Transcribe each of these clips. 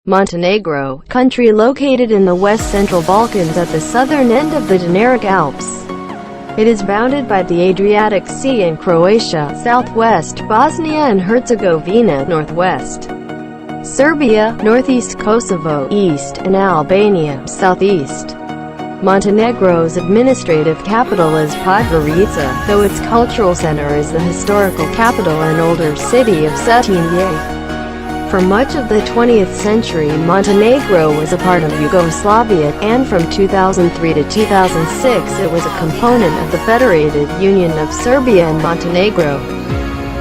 Montenegro, country located in the west-central Balkans at the southern end of the Dinaric Alps. It is bounded by the Adriatic Sea in Croatia, southwest, Bosnia and Herzegovina, northwest, Serbia, northeast, Kosovo, east, and Albania, southeast. Montenegro's administrative capital is Podgorica, though its cultural center is the historical capital and older city of Cetinje. For much of the 20th century, Montenegro was a part of Yugoslavia, and from 2003 to 2006 it was a component of the Federated Union of Serbia and Montenegro.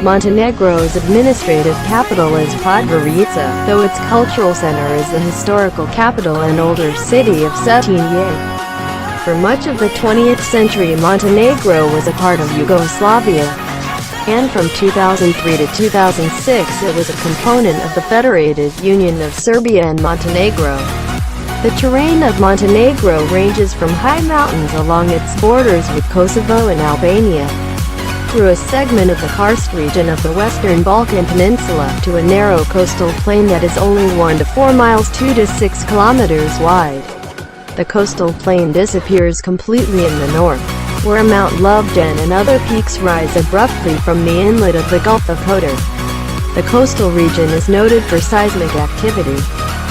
Montenegro's administrative capital is Podgorica, though its cultural center is the historical capital and older city of Cetinje. For much of the 20th century, Montenegro was a part of Yugoslavia, and from 2003 to 2006 it was a component of the Federated Union of Serbia and Montenegro. The terrain of Montenegro ranges from high mountains along its borders with Kosovo and Albania, through a segment of the karst region of the Western Balkan Peninsula, to a narrow coastal plain that is only 1 to 4 miles 2 to 6 kilometers wide. The coastal plain disappears completely in the north, where Mount Lubdan and other peaks rise abruptly from the inlet of the Gulf of Kotor. The coastal region is noted for seismic activity.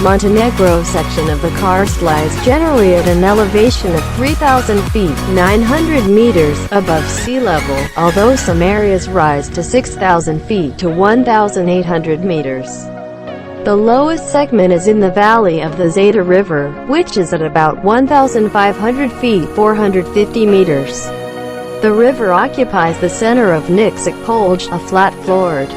Montenegro's section of the karst lies generally at an elevation of 3,000 feet (900 meters) above sea level, although some areas rise to 6,000 feet to 1,800 meters. The lowest segment is in the valley of the Zeta River, which is at about 1,500 feet (450 meters). The river occupies the center of Nikšić Polje, a flat-floored,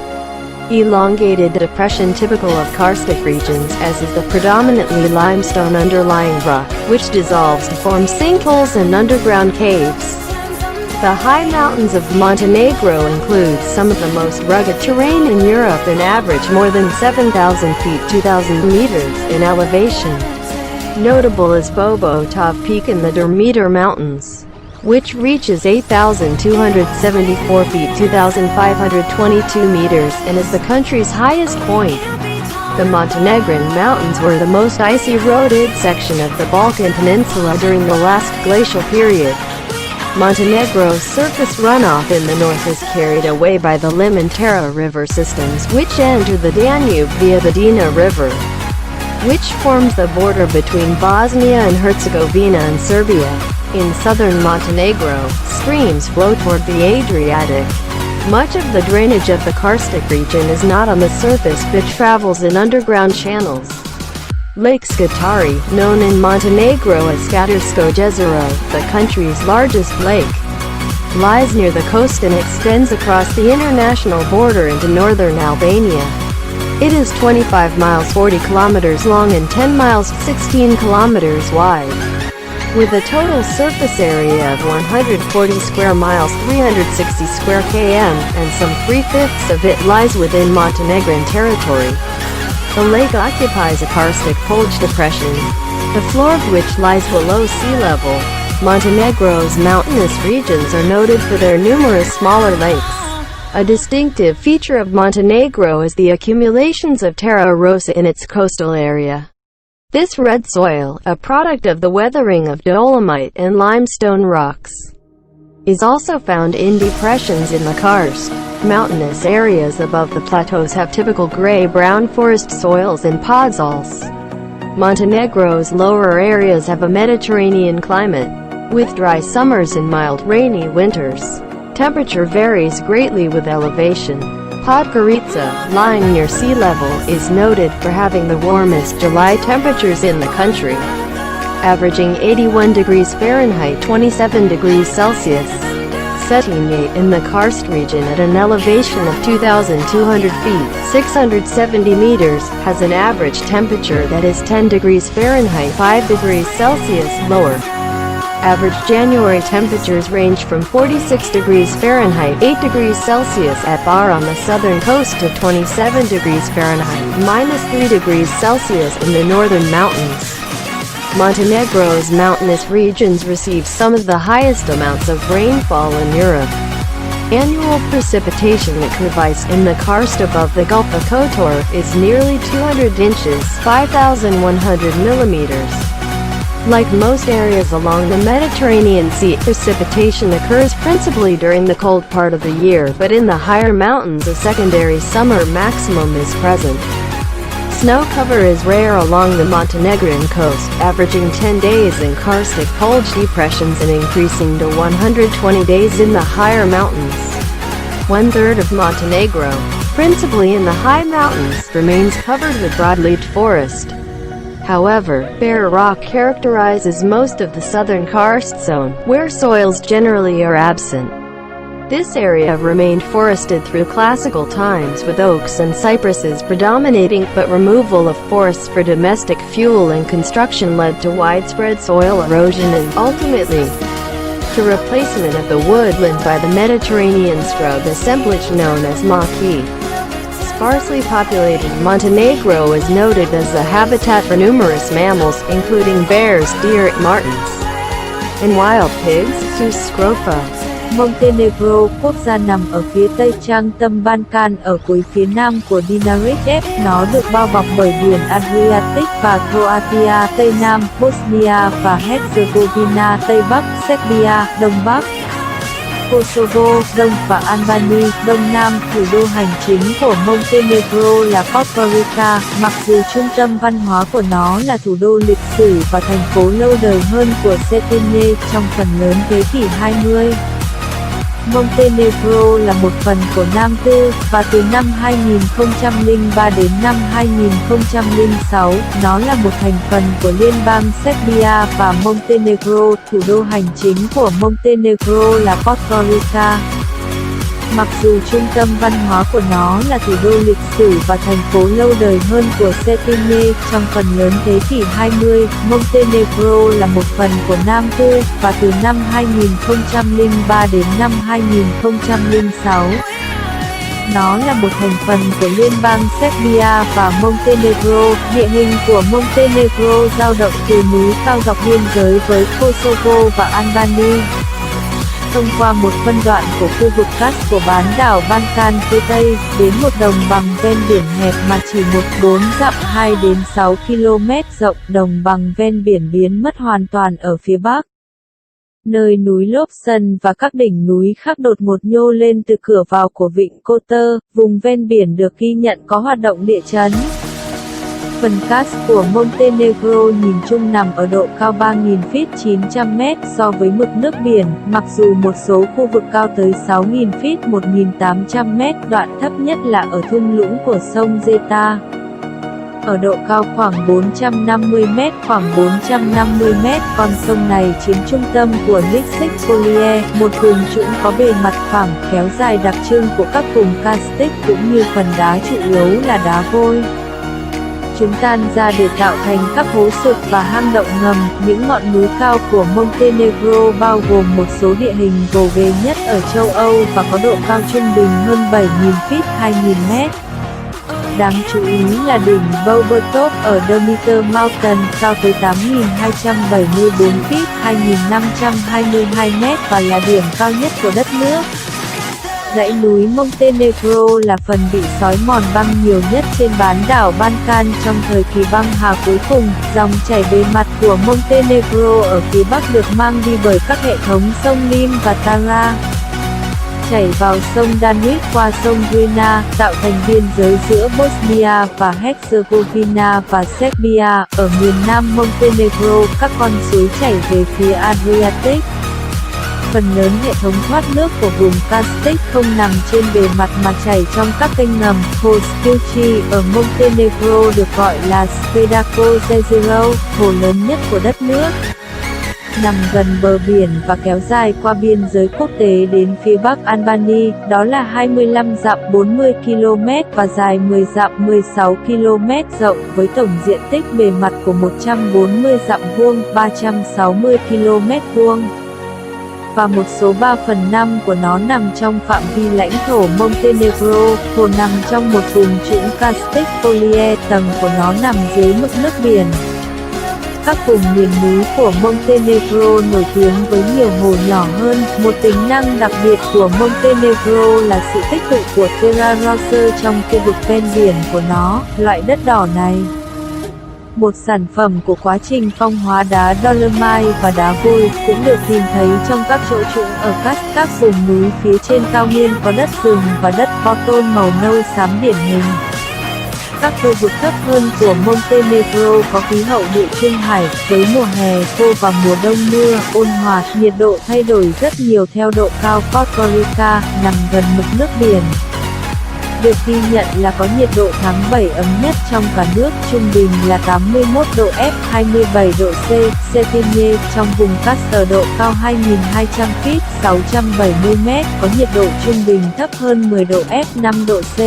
elongated depression typical of karstic regions, as is the predominantly limestone underlying rock, which dissolves to form sinkholes and underground caves. The high mountains of Montenegro include some of the most rugged terrain in Europe and average more than 7,000 feet (2,000 meters) in elevation. Notable is Bobotov Peak in the Durmitor Mountains, which reaches 8,274 feet (2,522 meters) and is the country's highest point. The Montenegrin Mountains were the most icy-eroded section of the Balkan Peninsula during the last glacial period. Montenegro's surface runoff in the north is carried away by the Limentara river systems, which enter the Danube via the Drina River, which forms the border between Bosnia and Herzegovina and Serbia. In southern Montenegro, streams flow toward the Adriatic. Much of the drainage of the karstic region is not on the surface but travels in underground channels. Lake Scutari, known in Montenegro as Skadarsko Jezero, the country's largest lake, lies near the coast and extends across the international border into northern Albania. It is 25 miles 40 kilometers long and 10 miles 16 kilometers wide. With a total surface area of 140 square miles 360 square km, and some 3/5 of it lies within Montenegrin territory. The lake occupies a karstic Polje depression, the floor of which lies below sea level. Montenegro's mountainous regions are noted for their numerous smaller lakes. A distinctive feature of Montenegro is the accumulations of terra rossa in its coastal area. This red soil, a product of the weathering of dolomite and limestone rocks, is also found in depressions in the karst. Mountainous areas above the plateaus have typical gray-brown forest soils and podzolz. Montenegro's lower areas have a Mediterranean climate, with dry summers and mild rainy winters. Temperature varies greatly with elevation. Podgorica, lying near sea level, is noted for having the warmest July temperatures in the country, averaging 81 degrees Fahrenheit 27 degrees Celsius. Cetinje, in the karst region at an elevation of 2,200 feet 670 meters, has an average temperature that is 10 degrees Fahrenheit 5 degrees Celsius lower. Average January temperatures range from 46 degrees Fahrenheit 8 degrees Celsius at Bar on the southern coast to 27 degrees Fahrenheit -3 degrees Celsius in the northern mountains. Montenegro's mountainous regions receive some of the highest amounts of rainfall in Europe. Annual precipitation at Krvice in the karst above the Gulf of Kotor is nearly 200 inches, 5,100 millimeters. Like most areas along the Mediterranean Sea, precipitation occurs principally during the cold part of the year, but in the higher mountains a secondary summer maximum is present. Snow cover is rare along the Montenegrin coast, averaging 10 days in karstic bulge depressions and increasing to 120 days in the higher mountains. One-third of Montenegro, principally in the high mountains, remains covered with broadleafed forest. However, bare rock characterizes most of the southern karst zone, where soils generally are absent. This area remained forested through classical times with oaks and cypresses predominating, but removal of forests for domestic fuel and construction led to widespread soil erosion and, ultimately, to replacement of the woodland by the Mediterranean scrub assemblage known as maki. Sparsely populated Montenegro is noted as a habitat for numerous mammals, including bears, deer, martens, and wild pigs. Scrofa. Montenegro, quốc gia nằm ở phía tây trang tâm Balkan ở cuối phía nam của Dinaric. Nó được bao bọc bởi biển Adriatic và Croatia, Tây Nam, Bosnia và Herzegovina, Tây Bắc, Serbia, Đông Bắc, Kosovo, Đông và Albania, Đông Nam. Thủ đô hành chính của Montenegro là Podgorica, mặc dù trung tâm văn hóa của nó là thủ đô lịch sử và thành phố lâu đời hơn của Cetinje trong phần lớn thế kỷ 20. Montenegro là một phần của Nam Tư, và từ năm 2003 đến năm 2006, nó là một thành phần của Liên bang Serbia và Montenegro. Thủ đô hành chính của Montenegro là Podgorica. Mặc dù trung tâm văn hóa của nó là thủ đô lịch sử và thành phố lâu đời hơn của Cetinje trong phần lớn thế kỷ 20, Montenegro là một phần của Nam Tư, và từ năm 2003 đến năm 2006, nó là một thành phần của Liên bang Serbia và Montenegro. Địa hình của Montenegro dao động từ núi cao dọc biên giới với Kosovo và Albania, thông qua một phân đoạn của khu vực cát của bán đảo Balkan phía Tây, đến một đồng bằng ven biển hẹp mà chỉ 14 dặm 2 đến 6 km rộng. Đồng bằng ven biển biến mất hoàn toàn ở phía Bắc, nơi núi Lobson và các đỉnh núi khác đột ngột nhô lên từ cửa vào của vịnh Kotor. Vùng ven biển được ghi nhận có hoạt động địa chấn. Phần cát của Montenegro nhìn chung nằm ở độ cao 3.000 feet 900 m so với mực nước biển, mặc dù một số khu vực cao tới 6.000 feet 1.800 m. Đoạn thấp nhất là ở thung lũng của sông Zeta, ở độ cao khoảng 450 m. Khoảng 450 m, con sông này chiếm trung tâm của Lixik Polie, một vùng trũng có bề mặt phẳng, kéo dài đặc trưng của các vùng karstic cũng như phần đá chủ yếu là đá vôi. Chúng tan ra để tạo thành các hố sụt và hang động ngầm. Những ngọn núi cao của Montenegro bao gồm một số địa hình gồ ghề nhất ở châu Âu và có độ cao trung bình hơn 7.000 feet 2.000 m. Đáng chú ý là đỉnh Bobertop ở Demeter Mountain, cao tới 8.274 feet 2.522 m và là điểm cao nhất của đất nước. Dãy núi Montenegro là phần bị xói mòn băng nhiều nhất trên bán đảo Balkan trong thời kỳ băng hà cuối cùng. Dòng chảy bề mặt của Montenegro ở phía bắc được mang đi bởi các hệ thống sông Lim và Tara, chảy vào sông Danube qua sông Drina, tạo thành biên giới giữa Bosnia và Herzegovina và Serbia. Ở miền nam Montenegro, các con suối chảy về phía Adriatic. Phần lớn hệ thống thoát nước của vùng karstic không nằm trên bề mặt mà chảy trong các kênh ngầm. Hồ Stilci ở Montenegro được gọi là Spedako Jezero, hồ lớn nhất của đất nước, nằm gần bờ biển và kéo dài qua biên giới quốc tế đến phía bắc Albania, đó là 25 dặm 40 km và dài 10 dặm 16 km rộng, với tổng diện tích bề mặt của 140 dặm vuông 360 km vuông. Và một số 3/5 của nó nằm trong phạm vi lãnh thổ Montenegro. Hồ nằm trong một vùng trũng karstic polie, tầng của nó nằm dưới mực nước biển. Các vùng miền núi của Montenegro nổi tiếng với nhiều hồ nhỏ hơn. Một tính năng đặc biệt của Montenegro là sự tích tụ của terra rosa trong khu vực ven biển của nó. Loại đất đỏ này, một sản phẩm của quá trình phong hóa đá Dolomite và đá vôi, cũng được tìm thấy trong các chỗ trũng ở các vùng núi phía trên cao nguyên có đất rừng và đất Porton màu nâu xám điển hình. Các khu vực thấp hơn của Montenegro có khí hậu địa trung hải, với mùa hè khô và mùa đông mưa, ôn hòa, nhiệt độ thay đổi rất nhiều theo độ cao. Podgorica, nằm gần mực nước biển, được ghi nhận là có nhiệt độ tháng 7 ấm nhất trong cả nước, trung bình là 81 độ F, 27 độ C. Cetinje, trong vùng Castor độ cao 2.200 feet, 670 m, có nhiệt độ trung bình thấp hơn 10 độ F, 5 độ C.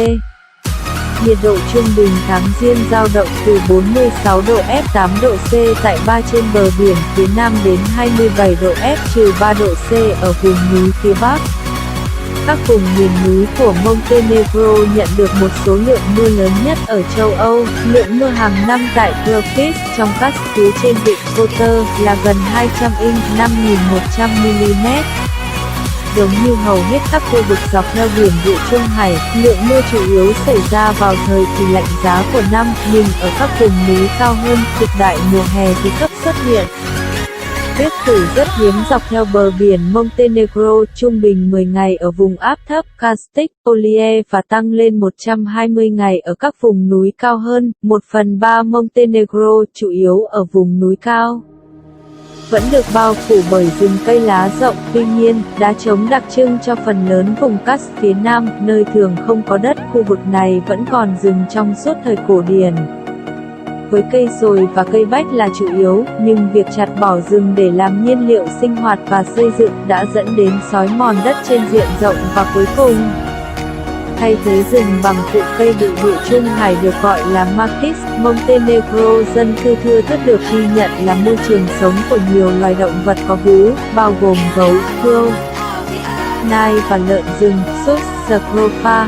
Nhiệt độ trung bình tháng Giêng dao động từ 46 độ F 8 độ C tại trên bờ biển phía Nam đến 27 độ F trừ 3 độ C ở vùng núi phía Bắc. Các vùng miền núi của Montenegro nhận được một số lượng mưa lớn nhất ở châu Âu. Lượng mưa hàng năm tại Krofis trong các phía trên vịnh Kotor là gần 200 inch, 5.100 mm. Giống như hầu hết các khu vực dọc theo biển địa trung hải, lượng mưa chủ yếu xảy ra vào thời kỳ lạnh giá của năm, nhưng ở các vùng núi cao hơn, cực đại mùa hè thì cấp xuất hiện. Tuyết phủ rất hiếm dọc theo bờ biển Montenegro, trung bình 10 ngày ở vùng áp thấp Karstik, Olie và tăng lên 120 ngày ở các vùng núi cao hơn. 1/3 Montenegro chủ yếu ở vùng núi cao vẫn được bao phủ bởi rừng cây lá rộng, tuy nhiên, đá trống đặc trưng cho phần lớn vùng Kars phía Nam, nơi thường không có đất. Khu vực này vẫn còn rừng trong suốt thời cổ điển, với cây dồi và cây bách là chủ yếu, nhưng việc chặt bỏ rừng để làm nhiên liệu sinh hoạt và xây dựng đã dẫn đến xói mòn đất trên diện rộng và cuối cùng thay thế rừng bằng cụm cây bụi địa trung hải được gọi là maquis. Montenegro dân cư thưa thớt được ghi nhận là môi trường sống của nhiều loài động vật có vú, bao gồm gấu, cừu, nai và lợn rừng, sus, scrofa.